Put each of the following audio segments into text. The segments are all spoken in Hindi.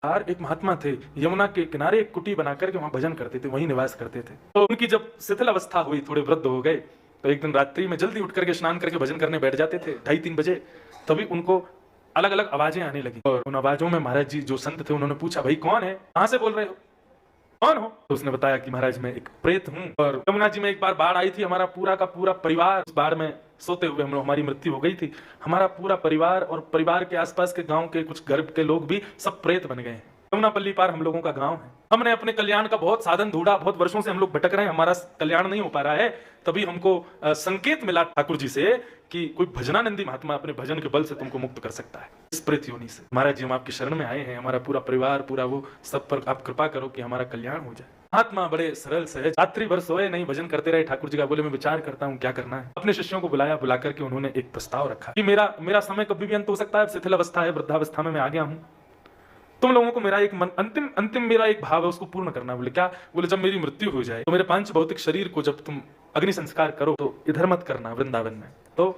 यार एक महात्मा थे, यमुना के किनारे एक कुटी बना करके वहां भजन करते थे, वहीं निवास करते थे। तो उनकी जब शिथिल अवस्था हुई, थोड़े वृद्ध हो गए, तो एक दिन रात्रि में जल्दी उठ करके स्नान करके भजन करने बैठ जाते थे 2:30-3 बजे। तभी उनको अलग अलग आवाजें आने लगी और उन आवाजों में महाराज जी जो संत थे उन्होंने पूछा, भाई कौन है, कहां से बोल रहे हो, कौन हो? तो उसने बताया कि महाराज मैं एक प्रेत हूं और यमुना जी में एक बार बाढ़ आई थी, हमारा पूरा का पूरा परिवार उस बाढ़ में सोते हुए हमारी मृत्यु हो गई थी। हमारा पूरा परिवार और परिवार के आसपास के गांव के कुछ घर के लोग भी सब प्रेत बन गए हैं। यमुना पल्ली पार हम लोगों का गांव है। हमने अपने कल्याण का बहुत साधन ढूंढा, बहुत वर्षों से हम लोग भटक रहे हैं, हमारा कल्याण नहीं हो पा रहा है। तभी हमको संकेत मिला ठाकुर जी से कि कोई भजनानंदी महात्मा अपने भजन के बल से तुमको मुक्त कर सकता है इस प्रेत योनि से। महाराज जी हम आपकी शरण में आए हैं, हमारा पूरा परिवार पूरा वो सब पर आप कृपा करो कि हमारा कल्याण हो जाए। महात्मा बड़े सरल सहज रात्रि भर सोए नहीं, भजन करते रहे। ठाकुर जी का बोले मैं विचार करता हूँ क्या करना है। अपने शिष्यों को बुलाया, बुला करके उन्होंने एक प्रस्ताव रखा कि मेरा समय कभी भी अंत हो सकता है, शिथिल अवस्था है, वृद्धावस्था में मैं आ गया हूँ। तुम लोगों को मेरा एक अंतिम मेरा एक भाव है, उसको पूर्ण करना। बोले क्या? बोले जब मेरी मृत्यु हो जाए तो मेरे पांच भौतिक शरीर को जब तुम अग्नि संस्कार करो तो इधर मत करना, वृंदावन में। तो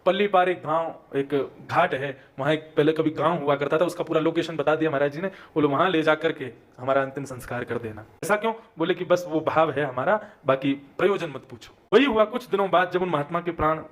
पल्ली पार एक गांव, एक घाट है, वहां एक पहले कभी गांव हुआ करता था, उसका पूरा लोकेशन बता दिया महाराज जी ने। बोले वहां ले जाकर के हमारा अंतिम संस्कार कर देना। ऐसा क्यों? बोले कि बस वो भाव है हमारा, बाकी प्रयोजन मत पूछो। वही हुआ। कुछ दिनों बाद जब उन महात्मा के प्राण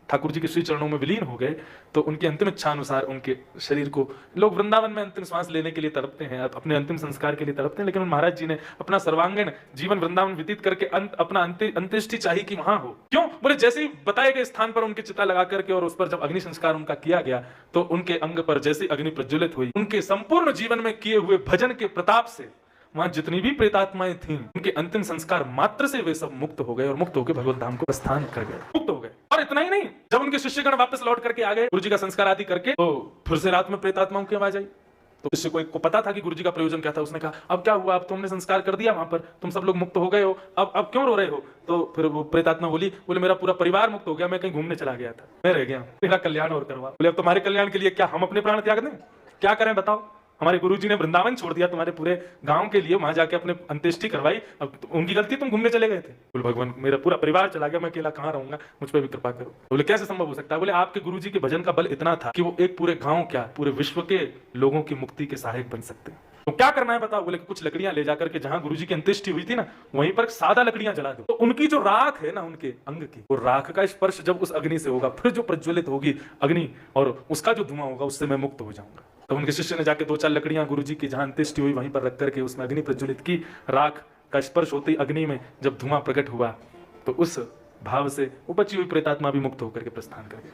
ठाकुर जी के श्री चरणों में विलीन हो गए तो उनकी अंतिम इच्छा अनुसार उनके शरीर को लोग वृंदावन में अंतिम श्वास लेने के लिए तड़पते हैं, अपने अंतिम संस्कार के लिए तड़पते हैं, लेकिन महाराज जी ने अपना सर्वांगीण जीवन वृंदावन व्यतीत करके अपना अंत्येष्टि चाहिए कि वहां हो। क्यों? बोले जैसे ही बताए गए स्थान पर उनकी चिता लगा करके और उस पर जब अग्नि संस्कार उनका किया गया तो उनके अंग पर जैसी अग्नि प्रज्वलित हुई, उनके संपूर्ण जीवन में किए हुए भजन के प्रताप से वहां जितनी भी प्रेतात्माएं थीं, उनके अंतिम संस्कार मात्र से वे सब मुक्त हो गए और मुक्त होकर भगवत धाम को प्रस्थान कर गए, मुक्त हो गए। और इतना ही नहीं, जब उनके शिष्यगण वापस लौट करके आ गए गुरु जी का संस्कार आदि करके, तो फिर से रात में प्रेतात्माओं की आवाज आई। तो शिष्य को पता था कि गुरु जी का प्रयोजन क्या था। उसने कहा अब क्या हुआ, अब तुमने संस्कार कर दिया वहां पर, तुम सब लोग मुक्त हो गए हो, अब क्यों रो रहे हो? तो फिर वो प्रेतात्मा बोले मेरा पूरा परिवार मुक्त हो गया, मैं कहीं घूमने चला गया था, मैं रह गया, मेरा कल्याण और करवा। बोले अब तुम्हारे कल्याण के लिए क्या हम अपने प्राण त्याग दें? क्या करें बताओ? हमारे गुरुजी ने वृंदावन छोड़ दिया तुम्हारे पूरे गांव के लिए, वहां जाके अपने अंत्येष्टि करवाई, अब उनकी गलती, तुम घूमने चले गए थे। बोले भगवान मेरा पूरा परिवार चला गया, मैं अकेला कहां रहूंगा, मुझ पर भी कृपा करो। बोले कैसे संभव हो सकता है? बोले आपके गुरुजी के भजन का बल इतना था कि वो एक पूरे गांव क्या पूरे विश्व के लोगों की मुक्ति के सहायक बन सकते हैं। तो क्या करना है बताओ? बोले कुछ लकड़ियां ले जाकर के जहां गुरुजी की अंत्येष्टि हुई थी ना, वहीं पर सादा लकड़ियां जला दो, तो उनकी जो राख है ना, उनके अंग की, वो राख का स्पर्श जब उस अग्नि से होगा, फिर जो प्रज्वलित होगी अग्नि और उसका जो धुआं होगा, उससे मैं मुक्त हो जाऊंगा। तो उनके शिष्य ने जाके 2-4 लकड़ियां गुरुजी की जहां अंत्येष्टि हुई वहीं पर रख करके उसमें अग्नि प्रज्वलित की। राख का स्पर्श होते ही अग्नि में जब धुआं प्रकट हुआ तो उस भाव से वो बची हुई प्रेतात्मा भी मुक्त होकर के प्रस्थान कर गई।